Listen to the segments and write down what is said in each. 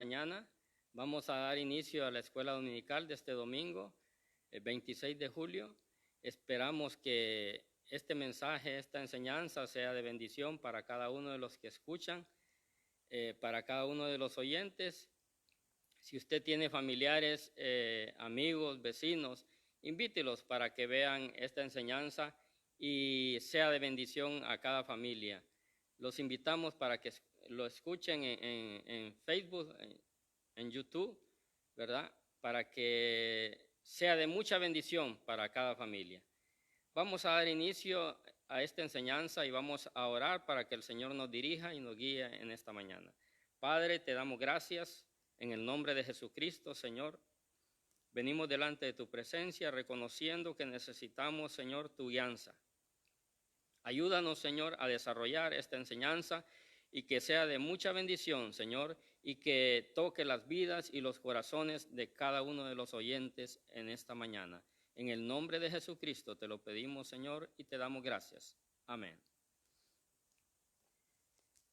mañana. Vamos a dar inicio a la escuela dominical de este domingo, el 26 de julio. Esperamos que este mensaje, esta enseñanza sea de bendición para cada uno de los que escuchan, para cada uno de los oyentes. Si usted tiene familiares, amigos, vecinos, invítelos para que vean esta enseñanza y sea de bendición a cada familia. Los invitamos para que lo escuchen en Facebook, en YouTube, ¿verdad? Para que sea de mucha bendición para cada familia. Vamos a dar inicio a esta enseñanza y vamos a orar para que el Señor nos dirija y nos guíe en esta mañana. Padre, te damos gracias en el nombre de Jesucristo, Señor. Venimos delante de tu presencia reconociendo que necesitamos, Señor, tu guianza. Ayúdanos, Señor, a desarrollar esta enseñanza y que sea de mucha bendición, Señor, y que toque las vidas y los corazones de cada uno de los oyentes en esta mañana. En el nombre de Jesucristo te lo pedimos, Señor, y te damos gracias. Amén.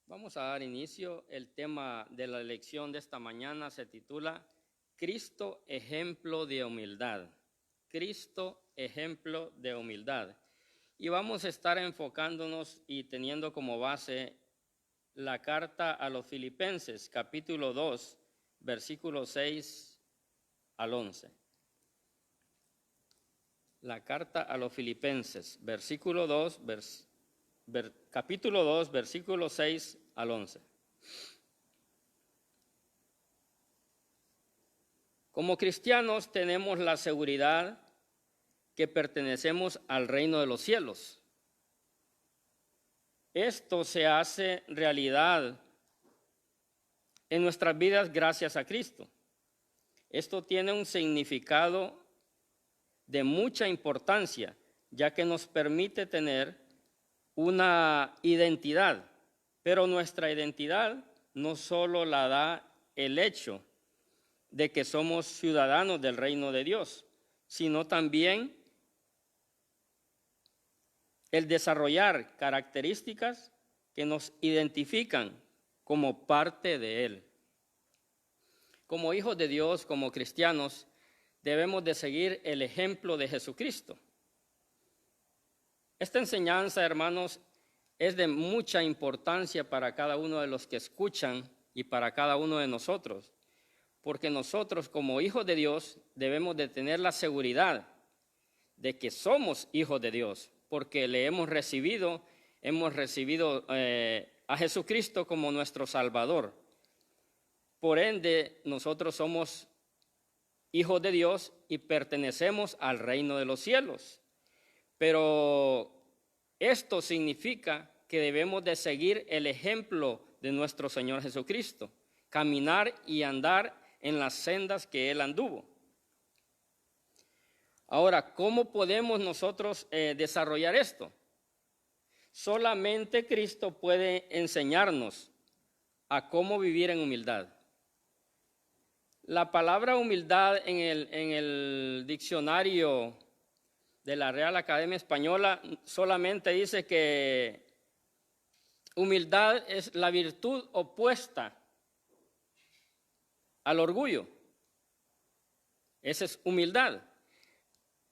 Vamos a dar inicio. El tema de la lección de esta mañana se titula Cristo, ejemplo de humildad. Cristo, ejemplo de humildad. Y vamos a estar enfocándonos y teniendo como base la carta a los Filipenses, capítulo 2, versículos 6 al 11. La carta a los Filipenses, capítulo 2, versículos 6 al 11. Como cristianos tenemos la seguridad que pertenecemos al reino de los cielos. Esto se hace realidad en nuestras vidas gracias a Cristo. Esto tiene un significado de mucha importancia, ya que nos permite tener una identidad, pero nuestra identidad no solo la da el hecho de que somos ciudadanos del reino de Dios, sino también el desarrollar características que nos identifican como parte de Él. Como hijos de Dios, como cristianos, debemos de seguir el ejemplo de Jesucristo. Esta enseñanza, hermanos, es de mucha importancia para cada uno de los que escuchan y para cada uno de nosotros, porque nosotros como hijos de Dios debemos de tener la seguridad de que somos hijos de Dios, porque le hemos recibido a Jesucristo como nuestro Salvador. Por ende, nosotros somos hijos de Dios y pertenecemos al reino de los cielos. Pero esto significa que debemos de seguir el ejemplo de nuestro Señor Jesucristo, caminar y andar en las sendas que Él anduvo. Ahora, ¿cómo podemos nosotros desarrollar esto? Solamente Cristo puede enseñarnos a cómo vivir en humildad. La palabra humildad en el diccionario de la Real Academia Española solamente dice que humildad es la virtud opuesta al orgullo. Esa es humildad.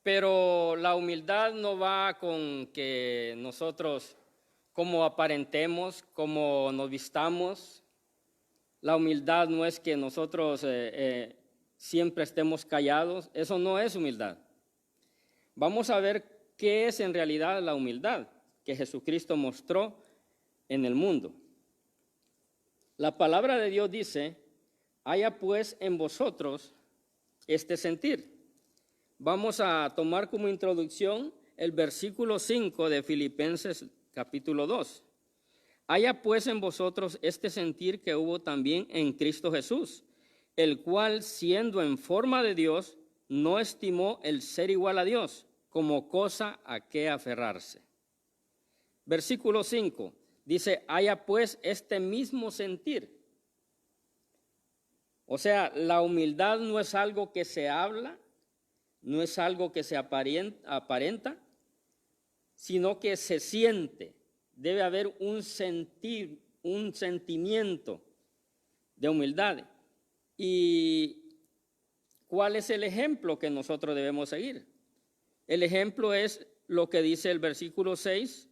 Pero la humildad no va con que nosotros como aparentemos, como nos vistamos. La humildad no es que nosotros siempre estemos callados. Eso no es humildad. Vamos a ver qué es en realidad la humildad que Jesucristo mostró en el mundo. La palabra de Dios dice, haya pues en vosotros este sentir. Vamos a tomar como introducción el versículo 5 de Filipenses capítulo 2. Haya pues en vosotros este sentir que hubo también en Cristo Jesús, el cual siendo en forma de Dios, no estimó el ser igual a Dios como cosa a que aferrarse. Versículo 5 dice, haya pues este mismo sentir. O sea, la humildad no es algo que se habla, no es algo que se aparenta, sino que se siente. Debe haber un sentir, un sentimiento de humildad. ¿Y cuál es el ejemplo que nosotros debemos seguir? El ejemplo es lo que dice el versículo 6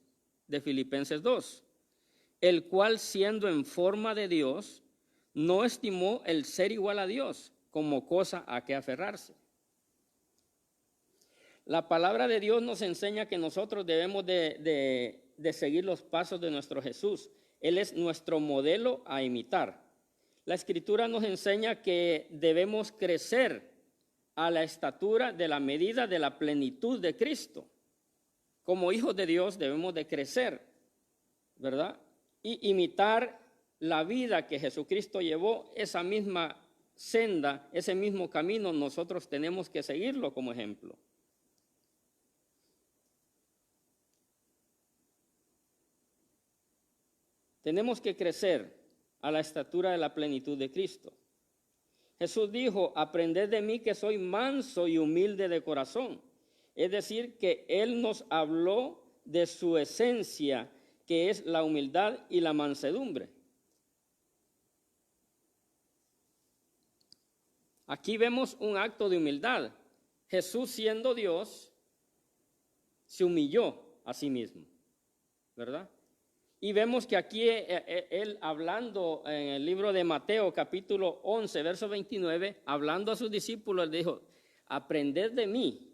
de Filipenses 2, el cual siendo en forma de Dios, no estimó el ser igual a Dios como cosa a que aferrarse. La palabra de Dios nos enseña que nosotros debemos de seguir los pasos de nuestro Jesús. Él es nuestro modelo a imitar. La Escritura nos enseña que debemos crecer a la estatura de la medida de la plenitud de Cristo. Como hijos de Dios debemos de crecer, ¿verdad? Y imitar la vida que Jesucristo llevó, esa misma senda, ese mismo camino, nosotros tenemos que seguirlo como ejemplo. Tenemos que crecer a la estatura de la plenitud de Cristo. Jesús dijo, aprended de mí que soy manso y humilde de corazón. Es decir, que Él nos habló de su esencia, que es la humildad y la mansedumbre. Aquí vemos un acto de humildad. Jesús, siendo Dios, se humilló a sí mismo, ¿verdad? Y vemos que aquí él hablando en el libro de Mateo, capítulo 11, verso 29, hablando a sus discípulos, le dijo, aprended de mí,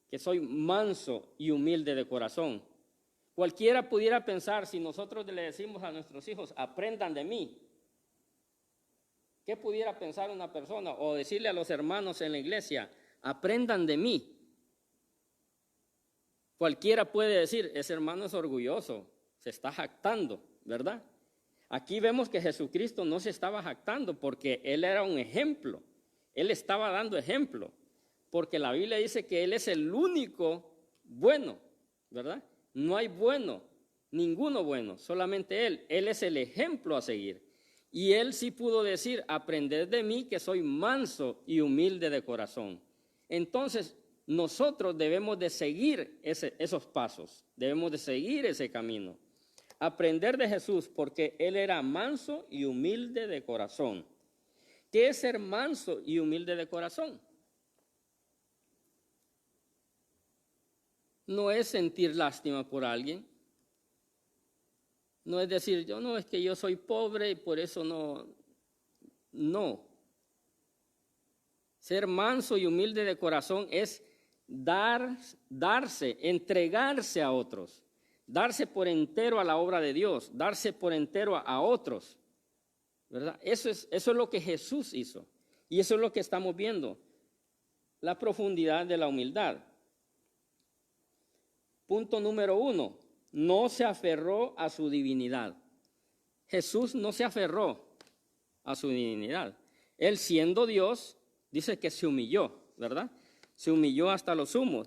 que soy manso y humilde de corazón. Cualquiera pudiera pensar, si nosotros le decimos a nuestros hijos, aprendan de mí, ¿qué pudiera pensar una persona? O decirle a los hermanos en la iglesia, aprendan de mí. Cualquiera puede decir, ese hermano es orgulloso, se está jactando, ¿verdad? Aquí vemos que Jesucristo no se estaba jactando porque Él era un ejemplo. Él estaba dando ejemplo, porque la Biblia dice que Él es el único bueno, ¿verdad? No hay bueno, ninguno bueno, solamente Él. Él es el ejemplo a seguir. Y Él sí pudo decir, aprended de mí que soy manso y humilde de corazón. Entonces, nosotros debemos de seguir esos pasos, debemos de seguir ese camino. Aprender de Jesús porque Él era manso y humilde de corazón. ¿Qué es ser manso y humilde de corazón? No es sentir lástima por alguien. No es decir, es que yo soy pobre y por eso no. No. Ser manso y humilde de corazón es darse, entregarse a otros. Darse por entero a la obra de Dios, darse por entero a otros, ¿verdad? Eso es lo que Jesús hizo y eso es lo que estamos viendo, la profundidad de la humildad. Punto número 1, no se aferró a su divinidad. Jesús no se aferró a su divinidad. Él siendo Dios, dice que se humilló, ¿verdad? Se humilló hasta lo sumo.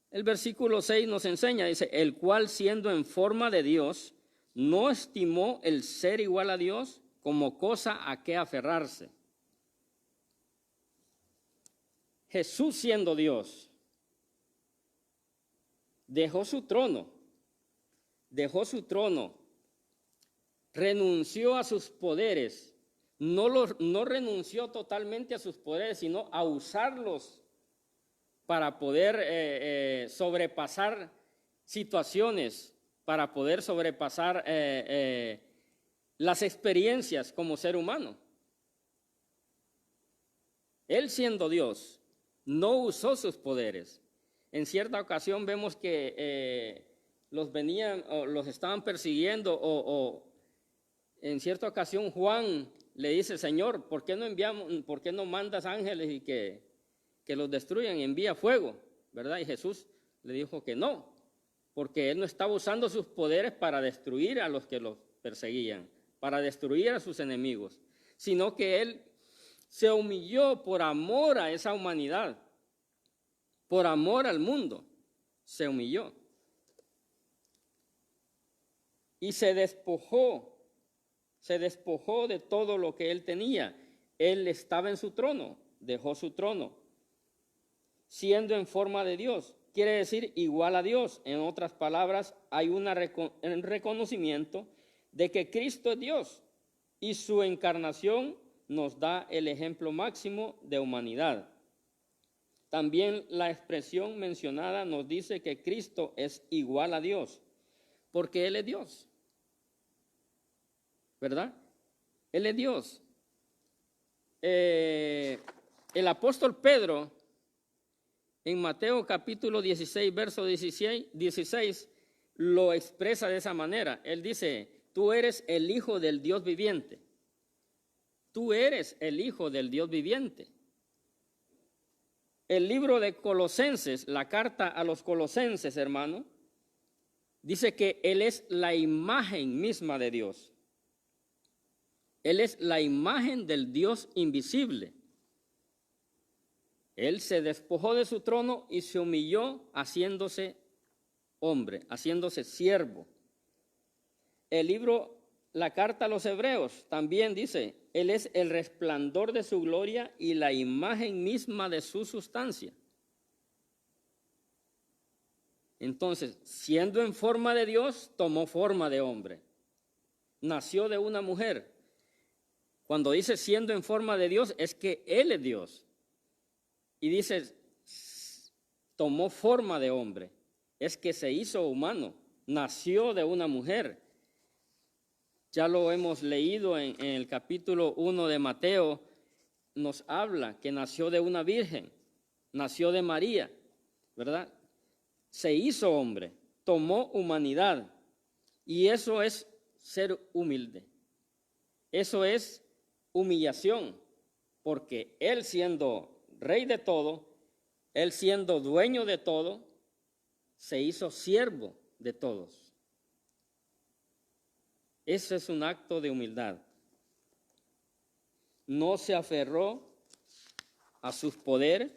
El versículo 6 nos enseña, dice, el cual siendo en forma de Dios, no estimó el ser igual a Dios como cosa a que aferrarse. Jesús siendo Dios, dejó su trono, renunció a sus poderes, no renunció totalmente a sus poderes, sino a usarlos para poder sobrepasar situaciones, para poder sobrepasar las experiencias como ser humano. Él siendo Dios, no usó sus poderes. En cierta ocasión vemos que los estaban persiguiendo o en cierta ocasión Juan le dice, Señor, ¿por qué no mandas ángeles y que los destruyan y envía fuego, ¿verdad? Y Jesús le dijo que no, porque Él no estaba usando sus poderes para destruir a los que los perseguían, para destruir a sus enemigos, sino que Él se humilló por amor a esa humanidad, por amor al mundo, se humilló. Y se despojó de todo lo que Él tenía. Él estaba en su trono, dejó su trono, siendo en forma de Dios, quiere decir igual a Dios. En otras palabras, hay un reconocimiento de que Cristo es Dios y su encarnación nos da el ejemplo máximo de humanidad. También la expresión mencionada nos dice que Cristo es igual a Dios, porque Él es Dios, ¿verdad? Él es Dios. El apóstol Pedro, en Mateo capítulo 16, verso 16, lo expresa de esa manera. Él dice, tú eres el Hijo del Dios viviente. Tú eres el Hijo del Dios viviente. El libro de Colosenses, la carta a los Colosenses, hermano, dice que Él es la imagen misma de Dios. Él es la imagen del Dios invisible. Él se despojó de su trono y se humilló haciéndose hombre, haciéndose siervo. El libro, la carta a los Hebreos, también dice, Él es el resplandor de su gloria y la imagen misma de su sustancia. Entonces, siendo en forma de Dios, tomó forma de hombre. Nació de una mujer. Cuando dice siendo en forma de Dios, es que Él es Dios. Y dice, tomó forma de hombre. Es que se hizo humano, nació de una mujer. Ya lo hemos leído en el capítulo 1 de Mateo, nos habla que nació de una virgen, nació de María, ¿verdad? Se hizo hombre, tomó humanidad, y eso es ser humilde. Eso es humillación, porque Él siendo rey de todo, Él siendo dueño de todo, se hizo siervo de todos. Ese es un acto de humildad. No se aferró a sus poderes,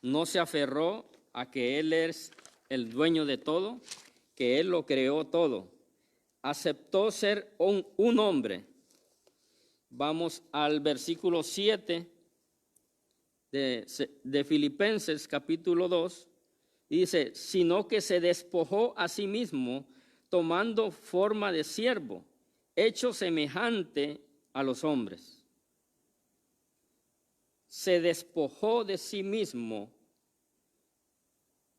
no se aferró a que Él es el dueño de todo, que Él lo creó todo. Aceptó ser un hombre. Vamos al versículo 7 de Filipenses capítulo 2. Dice, sino que se despojó a sí mismo, tomando forma de siervo, hecho semejante a los hombres. Se despojó de sí mismo,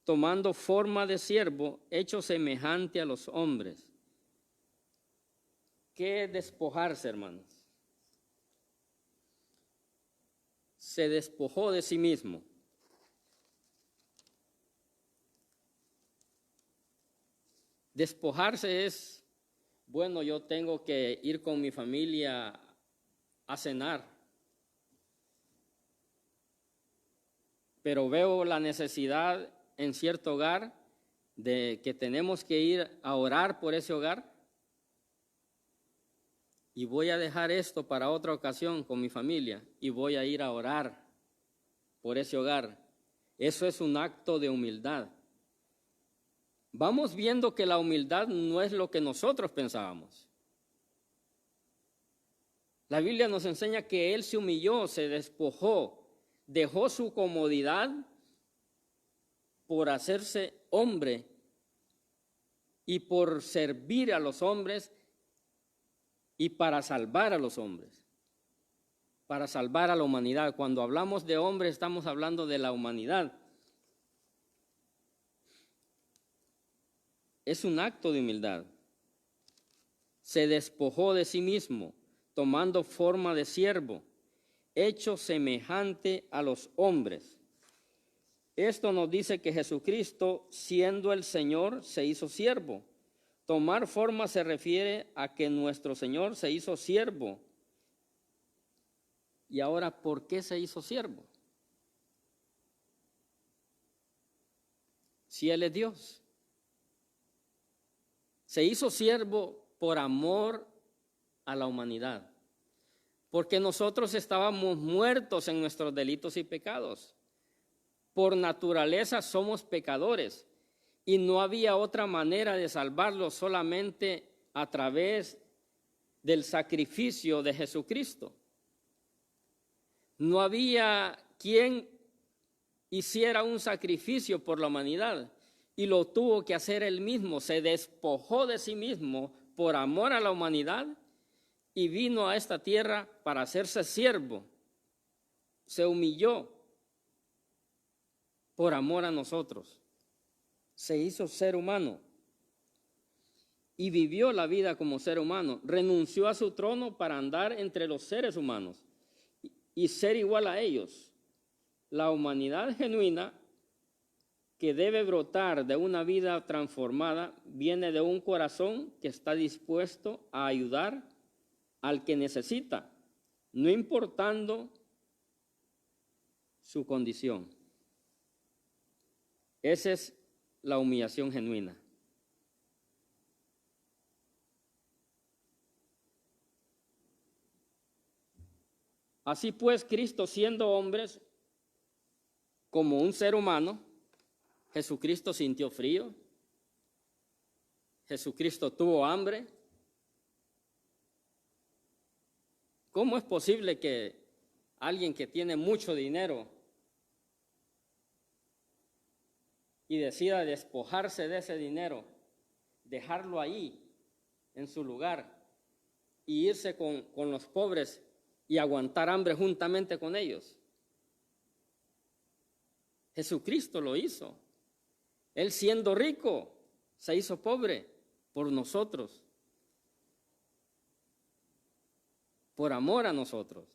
tomando forma de siervo, hecho semejante a los hombres. ¿Qué es despojarse, hermanos? Se despojó de sí mismo. Despojarse es, bueno, yo tengo que ir con mi familia a cenar, pero veo la necesidad en cierto hogar de que tenemos que ir a orar por ese hogar y voy a dejar esto para otra ocasión con mi familia y voy a ir a orar por ese hogar. Eso es un acto de humildad. Vamos viendo que la humildad no es lo que nosotros pensábamos. La Biblia nos enseña que Él se humilló, se despojó, dejó su comodidad por hacerse hombre y por servir a los hombres y para salvar a los hombres, para salvar a la humanidad. Cuando hablamos de hombre estamos hablando de la humanidad. Es un acto de humildad. Se despojó de sí mismo, tomando forma de siervo, hecho semejante a los hombres. Esto nos dice que Jesucristo, siendo el Señor, se hizo siervo. Tomar forma se refiere a que nuestro Señor se hizo siervo. Y ahora, ¿por qué se hizo siervo? Si Él es Dios. Se hizo siervo por amor a la humanidad, porque nosotros estábamos muertos en nuestros delitos y pecados. Por naturaleza somos pecadores y no había otra manera de salvarlos solamente a través del sacrificio de Jesucristo. No había quien hiciera un sacrificio por la humanidad. Y lo tuvo que hacer Él mismo, se despojó de sí mismo por amor a la humanidad y vino a esta tierra para hacerse siervo. Se humilló por amor a nosotros. Se hizo ser humano y vivió la vida como ser humano. Renunció a su trono para andar entre los seres humanos y ser igual a ellos. La humanidad genuina que debe brotar de una vida transformada viene de un corazón que está dispuesto a ayudar al que necesita, no importando su condición. Esa es la humillación genuina. Así pues, Cristo, siendo hombre, como un ser humano, Jesucristo sintió frío, Jesucristo tuvo hambre. ¿Cómo es posible que alguien que tiene mucho dinero y decida despojarse de ese dinero, dejarlo ahí, en su lugar, y irse con los pobres y aguantar hambre juntamente con ellos? Jesucristo lo hizo. Él, siendo rico, se hizo pobre por nosotros, por amor a nosotros.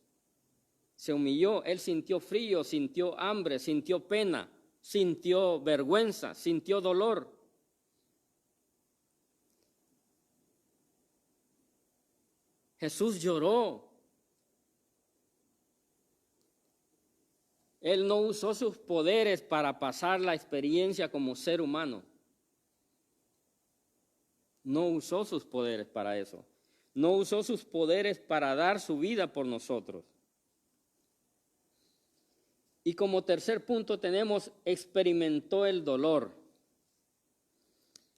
Se humilló, Él sintió frío, sintió hambre, sintió pena, sintió vergüenza, sintió dolor. Jesús lloró. Él no usó sus poderes para pasar la experiencia como ser humano. No usó sus poderes para eso. No usó sus poderes para dar su vida por nosotros. Y como tercer punto tenemos, experimentó el dolor.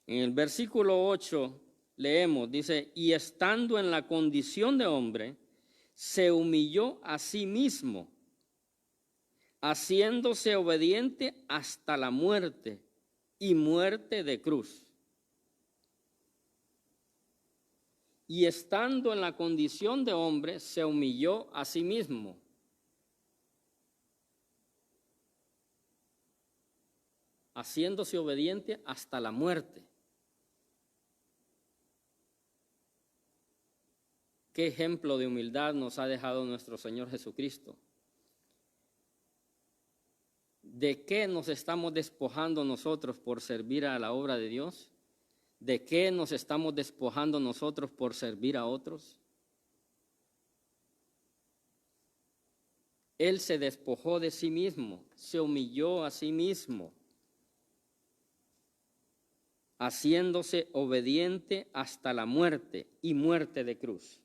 En el versículo 8 leemos, dice, y estando en la condición de hombre, se humilló a sí mismo, haciéndose obediente hasta la muerte y muerte de cruz. Y estando en la condición de hombre, se humilló a sí mismo. Haciéndose obediente hasta la muerte. ¿Qué ejemplo de humildad nos ha dejado nuestro Señor Jesucristo? ¿De qué nos estamos despojando nosotros por servir a la obra de Dios? ¿De qué nos estamos despojando nosotros por servir a otros? Él se despojó de sí mismo, se humilló a sí mismo, haciéndose obediente hasta la muerte y muerte de cruz.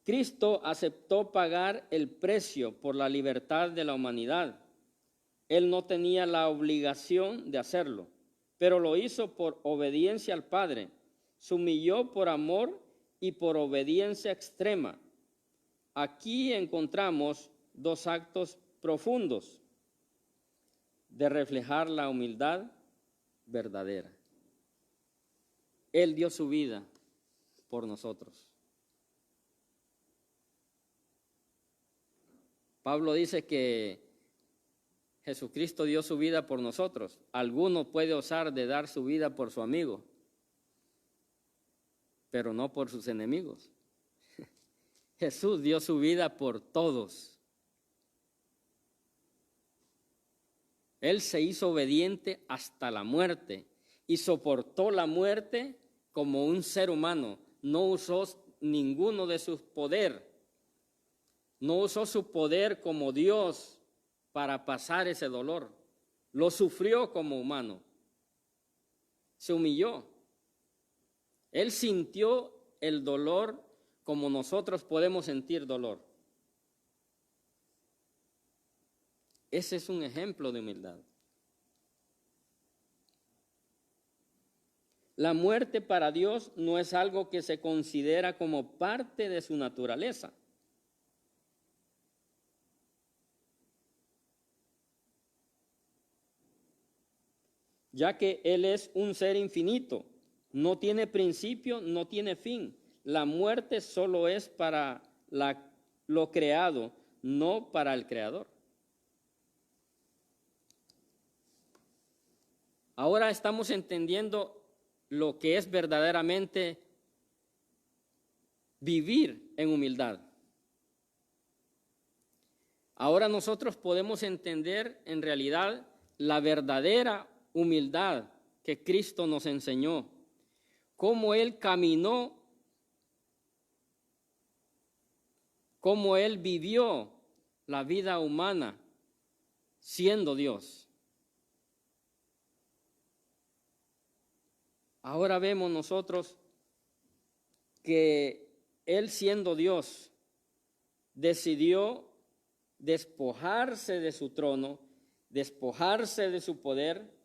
Cristo aceptó pagar el precio por la libertad de la humanidad. Él no tenía la obligación de hacerlo, pero lo hizo por obediencia al Padre. Se humilló por amor y por obediencia extrema. Aquí encontramos dos actos profundos de reflejar la humildad verdadera. Él dio su vida por nosotros. Pablo dice que Jesucristo dio su vida por nosotros. Alguno puede osar de dar su vida por su amigo, pero no por sus enemigos. Jesús dio su vida por todos. Él se hizo obediente hasta la muerte y soportó la muerte como un ser humano. No usó ninguno de sus poderes. No usó su poder como Dios para pasar ese dolor. Lo sufrió como humano. Se humilló. Él sintió el dolor como nosotros podemos sentir dolor. Ese es un ejemplo de humildad. La muerte para Dios no es algo que se considera como parte de su naturaleza. Ya que Él es un ser infinito, no tiene principio, no tiene fin. la muerte solo es para lo creado, no para el Creador. Ahora estamos entendiendo lo que es verdaderamente vivir en humildad. Ahora nosotros podemos entender en realidad la verdadera humildad que Cristo nos enseñó, cómo Él caminó, cómo Él vivió la vida humana siendo Dios. Ahora vemos nosotros que Él siendo Dios decidió despojarse de su trono, despojarse de su poder,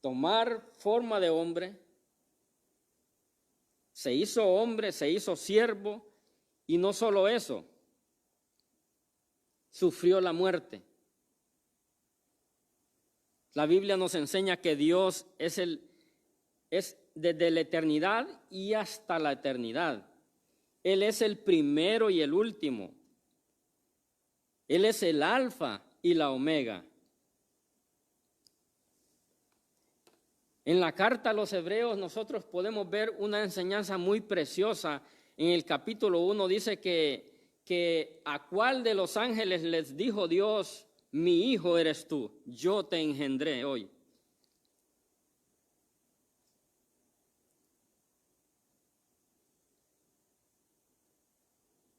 tomar forma de hombre, se hizo hombre, se hizo siervo, y no solo eso, sufrió la muerte. La Biblia nos enseña que Dios es desde la eternidad y hasta la eternidad. Él es el primero y el último. Él es el alfa y la omega. En la carta a los Hebreos nosotros podemos ver una enseñanza muy preciosa. En el capítulo 1 dice que a cuál de los ángeles les dijo Dios, mi hijo eres tú, yo te engendré hoy.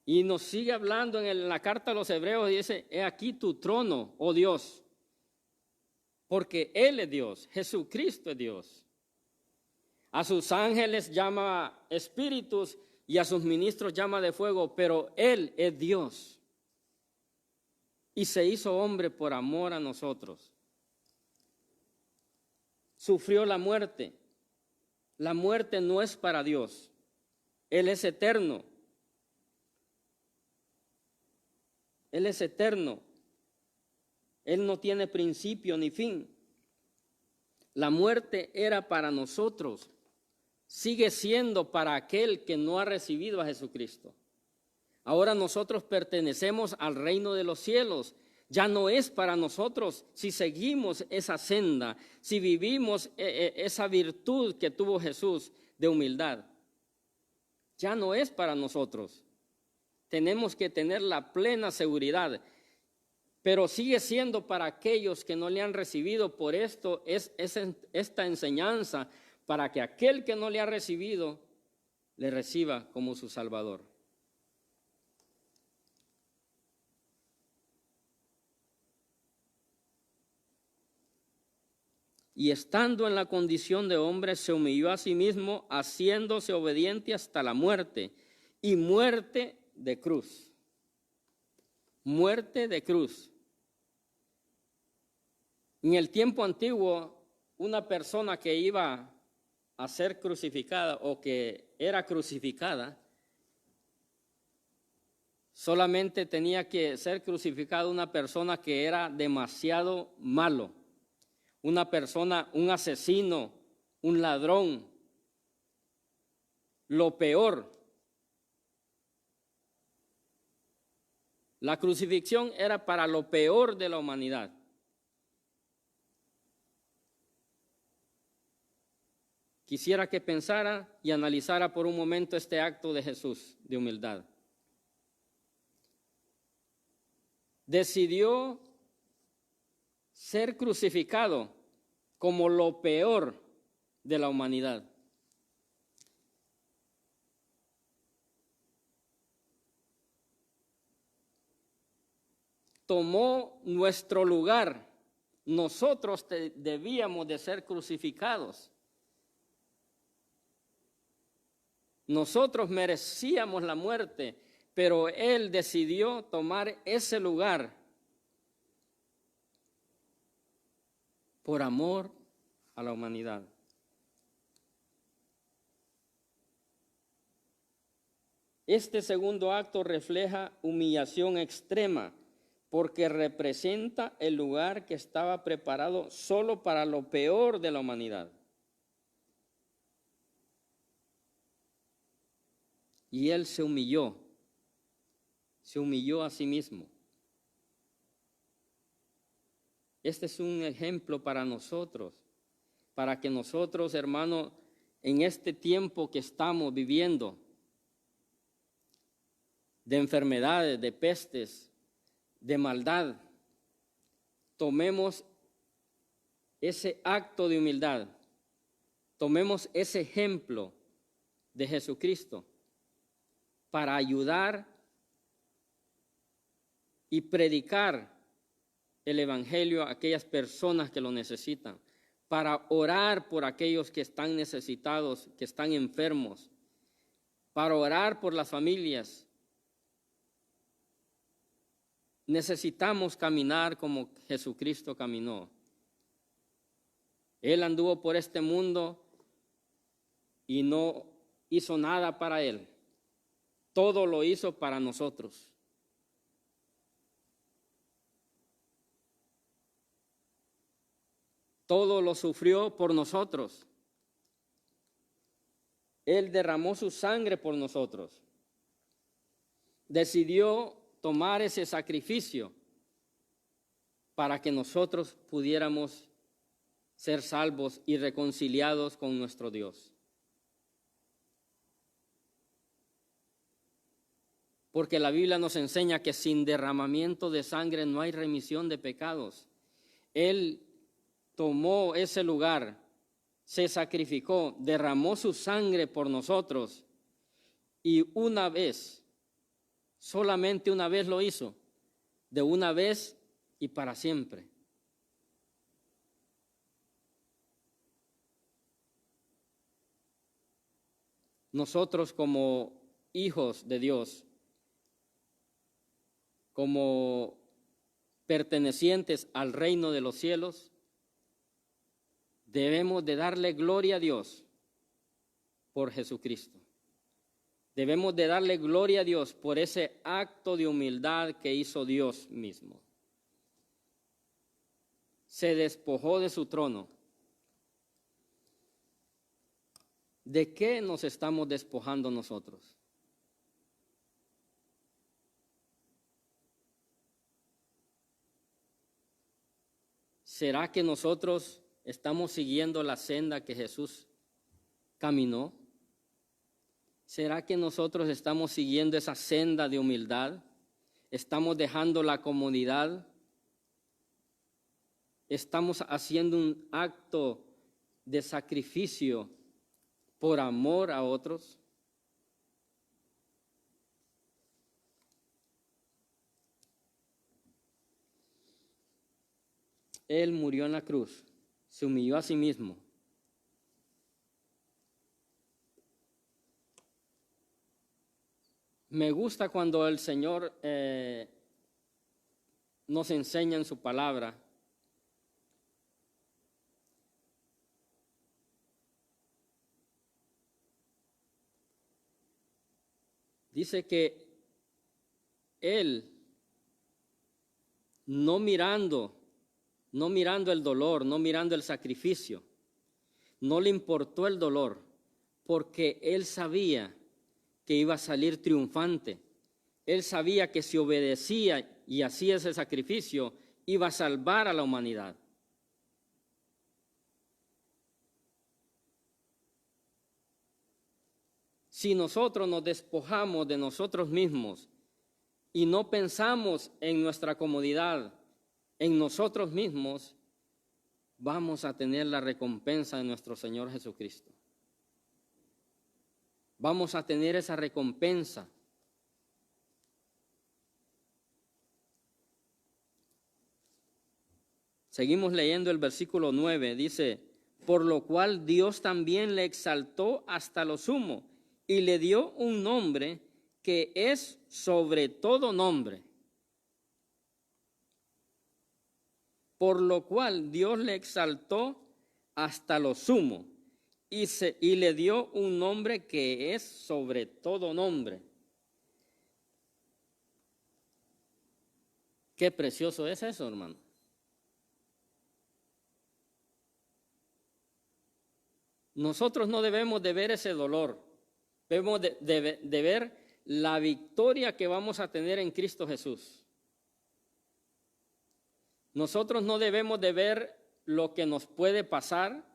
Y nos sigue hablando en la carta a los Hebreos y dice, he aquí tu trono, oh Dios, porque Él es Dios, Jesucristo es Dios. A sus ángeles llama espíritus y a sus ministros llama de fuego, pero Él es Dios. Y se hizo hombre por amor a nosotros. Sufrió la muerte. La muerte no es para Dios. Él es eterno. Él es eterno. Él no tiene principio ni fin. La muerte era para nosotros. Sigue siendo para aquel que no ha recibido a Jesucristo. Ahora nosotros pertenecemos al reino de los cielos. Ya no es para nosotros si seguimos esa senda, si vivimos esa virtud que tuvo Jesús de humildad. Ya no es para nosotros. Tenemos que tener la plena seguridad, pero sigue siendo para aquellos que no le han recibido. Por esto es esta enseñanza, para que aquel que no le ha recibido le reciba como su Salvador. Y estando en la condición de hombre, se humilló a sí mismo, haciéndose obediente hasta la muerte, y muerte de cruz. Muerte de cruz. En el tiempo antiguo, una persona que iba a ser crucificada o que era crucificada, solamente tenía que ser crucificada una persona que era demasiado malo, una persona, un asesino, un ladrón, lo peor. La crucifixión era para lo peor de la humanidad. Quisiera que pensara y analizara por un momento este acto de Jesús de humildad. Decidió ser crucificado como lo peor de la humanidad. Tomó nuestro lugar. Nosotros debíamos de ser crucificados. Nosotros merecíamos la muerte, pero Él decidió tomar ese lugar por amor a la humanidad. Este segundo acto refleja humillación extrema, porque representa el lugar que estaba preparado solo para lo peor de la humanidad. y Él se humilló a sí mismo. Este es un ejemplo para nosotros, para que nosotros, hermanos, en este tiempo que estamos viviendo, de enfermedades, de pestes, de maldad, tomemos ese acto de humildad, tomemos ese ejemplo de Jesucristo para ayudar y predicar el Evangelio a aquellas personas que lo necesitan, para orar por aquellos que están necesitados, que están enfermos, para orar por las familias. Necesitamos caminar como Jesucristo caminó. Él anduvo por este mundo y no hizo nada para Él. Todo lo hizo para nosotros. Todo lo sufrió por nosotros. Él derramó su sangre por nosotros. Decidió tomar ese sacrificio para que nosotros pudiéramos ser salvos y reconciliados con nuestro Dios. Porque la Biblia nos enseña que sin derramamiento de sangre no hay remisión de pecados. Él tomó ese lugar, se sacrificó, derramó su sangre por nosotros y una vez, solamente una vez lo hizo, de una vez y para siempre. Nosotros como hijos de Dios, como pertenecientes al reino de los cielos, debemos de darle gloria a Dios por Jesucristo. Debemos de darle gloria a Dios por ese acto de humildad que hizo Dios mismo. Se despojó de su trono. ¿De qué nos estamos despojando nosotros? ¿Será que nosotros estamos siguiendo la senda que Jesús caminó? ¿Será que nosotros estamos siguiendo esa senda de humildad? ¿Estamos dejando la comodidad? ¿Estamos haciendo un acto de sacrificio por amor a otros? Él murió en la cruz, se humilló a sí mismo. Me gusta cuando el Señor nos enseña en su palabra dice que Él, no mirando el dolor, no mirando el sacrificio, no le importó el dolor, porque Él sabía que iba a salir triunfante. Él sabía que si obedecía y hacía ese sacrificio, iba a salvar a la humanidad. Si nosotros nos despojamos de nosotros mismos y no pensamos en nuestra comodidad, en nosotros mismos, vamos a tener la recompensa de nuestro Señor Jesucristo. Vamos a tener esa recompensa. Seguimos leyendo el versículo 9, dice, por lo cual Dios también le exaltó hasta lo sumo y le dio un nombre que es sobre todo nombre. Por lo cual Dios le exaltó hasta lo sumo y le dio un nombre que es sobre todo nombre. Qué precioso es eso, hermano. Nosotros no debemos de ver ese dolor, Debemos de ver la victoria que vamos a tener en Cristo Jesús. Nosotros no debemos de ver lo que nos puede pasar,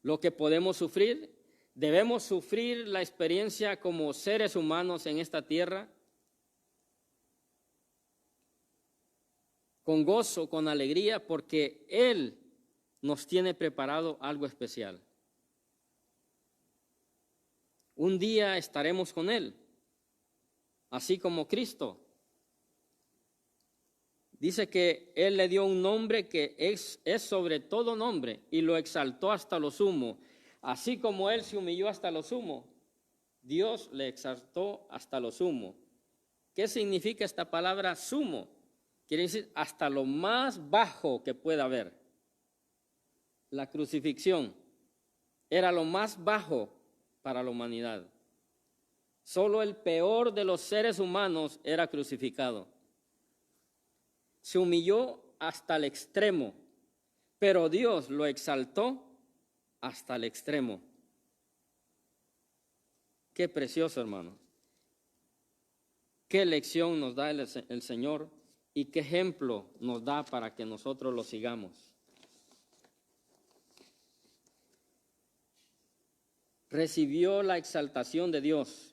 lo que podemos sufrir. Debemos sufrir la experiencia como seres humanos en esta tierra, con gozo, con alegría, porque Él nos tiene preparado algo especial. Un día estaremos con Él, así como Cristo. Dice que Él le dio un nombre que es sobre todo nombre y lo exaltó hasta lo sumo. Así como Él se humilló hasta lo sumo, Dios le exaltó hasta lo sumo. ¿Qué significa esta palabra sumo? Quiere decir hasta lo más bajo que pueda haber. La crucifixión era lo más bajo para la humanidad. Solo el peor de los seres humanos era crucificado. Se humilló hasta el extremo, pero Dios lo exaltó hasta el extremo. Qué precioso, hermano. Qué lección nos da el Señor y qué ejemplo nos da para que nosotros lo sigamos. Recibió la exaltación de Dios.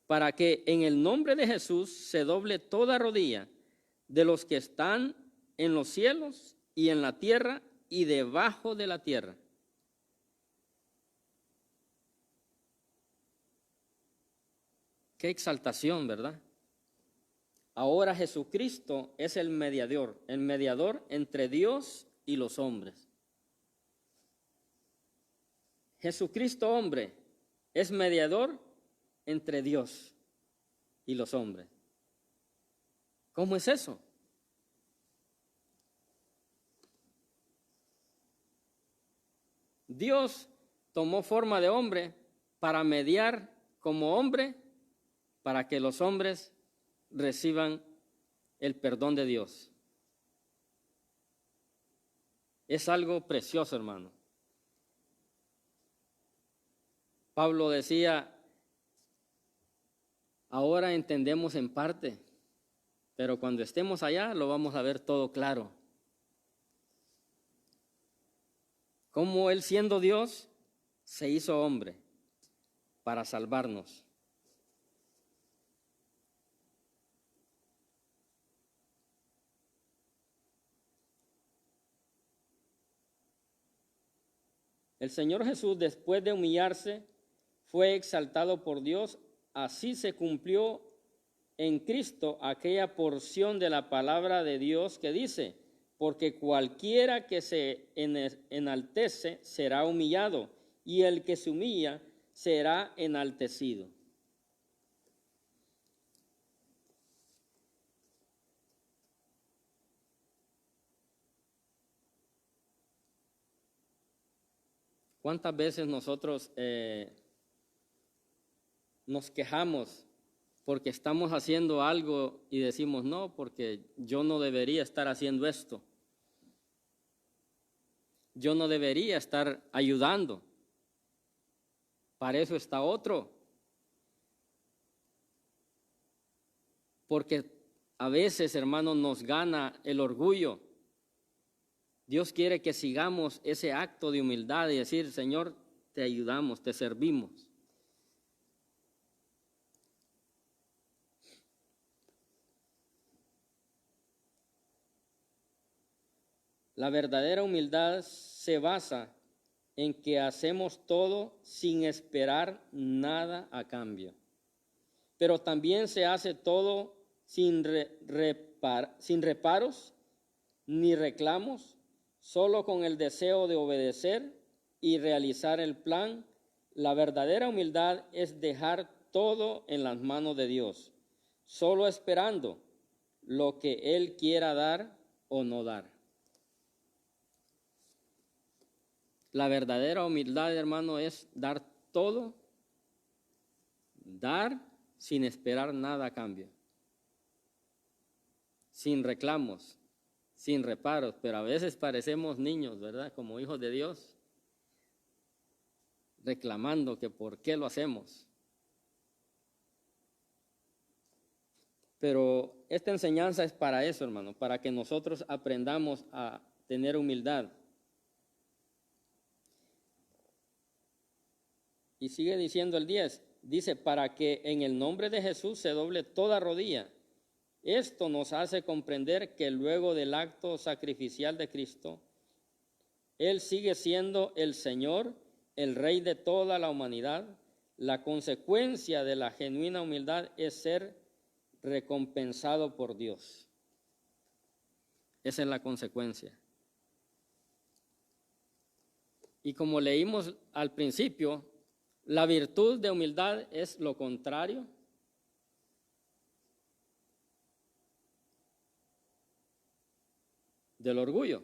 Para que en el nombre de Jesús se doble toda rodilla de los que están en los cielos y en la tierra y debajo de la tierra. Qué exaltación, ¿verdad? Ahora Jesucristo es el mediador entre Dios y los hombres. Jesucristo, hombre, es mediador entre Dios y los hombres. ¿Cómo es eso? Dios tomó forma de hombre para mediar como hombre para que los hombres reciban el perdón de Dios. Es algo precioso, hermano. Pablo decía, ahora entendemos en parte, pero cuando estemos allá lo vamos a ver todo claro. Cómo Él, siendo Dios, se hizo hombre para salvarnos. El Señor Jesús, después de humillarse, fue exaltado por Dios. Así se cumplió en Cristo aquella porción de la palabra de Dios que dice, porque cualquiera que se enaltece será humillado, y el que se humilla será enaltecido. ¿Cuántas veces nosotros nos quejamos porque estamos haciendo algo y decimos, no, porque yo no debería estar haciendo esto? Yo no debería estar ayudando. Para eso está otro. Porque a veces, hermanos, nos gana el orgullo. Dios quiere que sigamos ese acto de humildad y decir, Señor, te ayudamos, te servimos. La verdadera humildad se basa en que hacemos todo sin esperar nada a cambio. Pero también se hace todo sin reparos ni reclamos, solo con el deseo de obedecer y realizar el plan. La verdadera humildad es dejar todo en las manos de Dios, solo esperando lo que Él quiera dar o no dar. La verdadera humildad, hermano, es dar todo, dar sin esperar nada a cambio, sin reclamos, sin reparos, pero a veces parecemos niños, ¿verdad? Como hijos de Dios, reclamando que por qué lo hacemos. Pero esta enseñanza es para eso, hermano, para que nosotros aprendamos a tener humildad. Y sigue diciendo el 10, dice, para que en el nombre de Jesús se doble toda rodilla. Esto nos hace comprender que luego del acto sacrificial de Cristo, Él sigue siendo el Señor, el Rey de toda la humanidad. La consecuencia de la genuina humildad es ser recompensado por Dios. Esa es la consecuencia. Y como leímos al principio, la virtud de humildad es lo contrario del orgullo.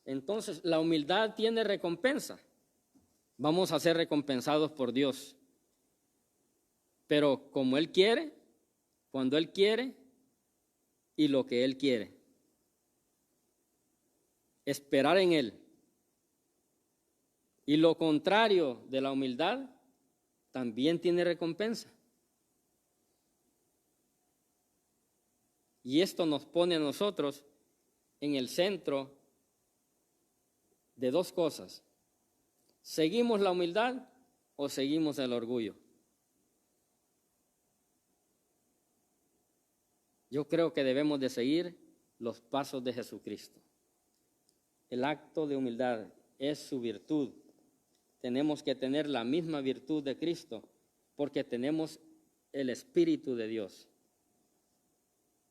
Entonces, la humildad tiene recompensa. Vamos a ser recompensados por Dios. Pero como Él quiere, cuando Él quiere y lo que Él quiere. Esperar en Él. Y lo contrario de la humildad también tiene recompensa. Y esto nos pone a nosotros en el centro de dos cosas. ¿Seguimos la humildad o seguimos el orgullo? Yo creo que debemos de seguir los pasos de Jesucristo. El acto de humildad es su virtud. Tenemos que tener la misma virtud de Cristo porque tenemos el Espíritu de Dios.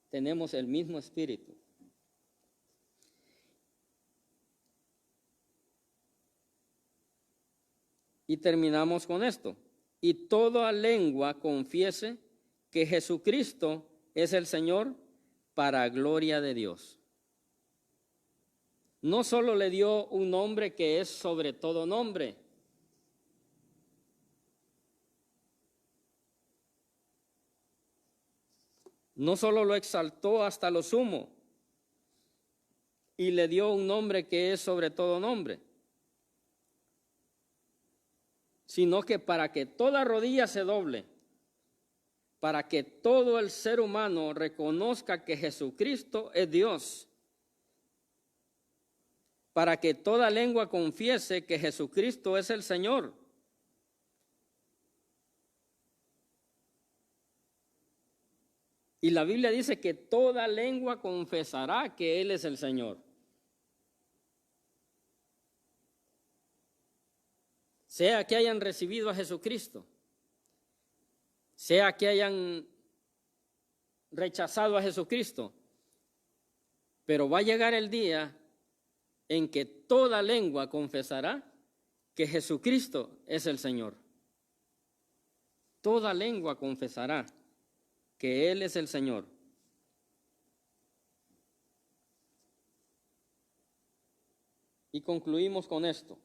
Tenemos el mismo Espíritu. Y terminamos con esto. Y toda lengua confiese que Jesucristo es el Señor para gloria de Dios. No solo le dio un nombre que es sobre todo nombre, no solo lo exaltó hasta lo sumo y le dio un nombre que es sobre todo nombre, sino que para que toda rodilla se doble, para que todo el ser humano reconozca que Jesucristo es Dios, para que toda lengua confiese que Jesucristo es el Señor. Y la Biblia dice que toda lengua confesará que Él es el Señor. Sea que hayan recibido a Jesucristo, sea que hayan rechazado a Jesucristo, pero va a llegar el día en que toda lengua confesará que Jesucristo es el Señor. Toda lengua confesará que Él es el Señor. Y concluimos con esto.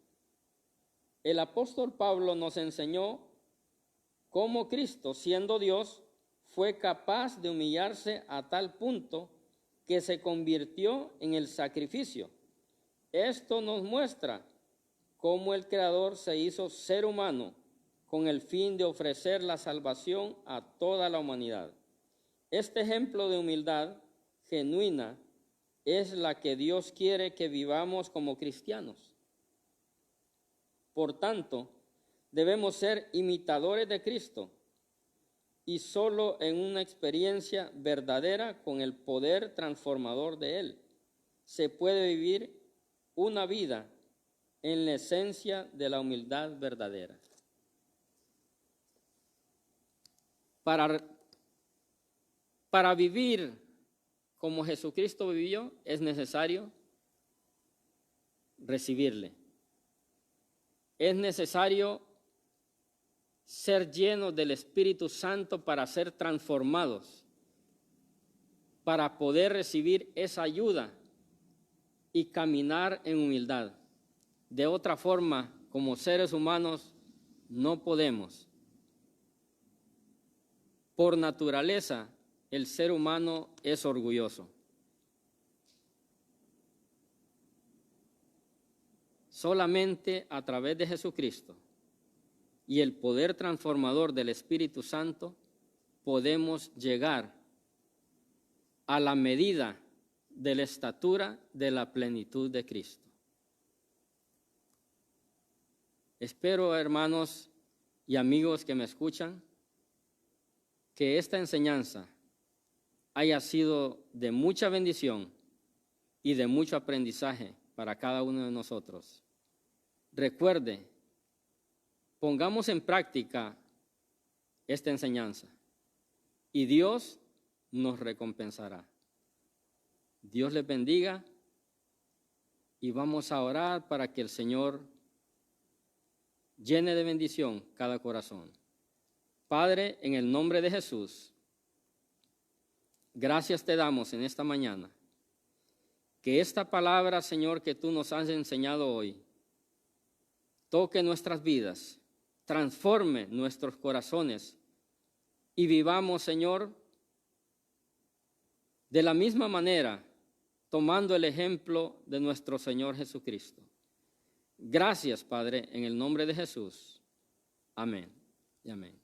El apóstol Pablo nos enseñó cómo Cristo, siendo Dios, fue capaz de humillarse a tal punto que se convirtió en el sacrificio. Esto nos muestra cómo el Creador se hizo ser humano con el fin de ofrecer la salvación a toda la humanidad. Este ejemplo de humildad genuina es la que Dios quiere que vivamos como cristianos. Por tanto, debemos ser imitadores de Cristo y solo en una experiencia verdadera con el poder transformador de Él se puede vivir una vida en la esencia de la humildad verdadera. Para vivir como Jesucristo vivió, es necesario recibirle. Es necesario ser llenos del Espíritu Santo para ser transformados, para poder recibir esa ayuda y caminar en humildad. De otra forma, como seres humanos, no podemos. Por naturaleza, el ser humano es orgulloso. Solamente a través de Jesucristo y el poder transformador del Espíritu Santo podemos llegar a la medida de la estatura de la plenitud de Cristo. Espero, hermanos y amigos que me escuchan, que esta enseñanza haya sido de mucha bendición y de mucho aprendizaje para cada uno de nosotros. Recuerde, pongamos en práctica esta enseñanza y Dios nos recompensará. Dios les bendiga y vamos a orar para que el Señor llene de bendición cada corazón. Padre, en el nombre de Jesús, gracias te damos en esta mañana. Que esta palabra, Señor, que tú nos has enseñado hoy, toque nuestras vidas, transforme nuestros corazones y vivamos, Señor, de la misma manera, tomando el ejemplo de nuestro Señor Jesucristo. Gracias, Padre, en el nombre de Jesús. Amén y amén.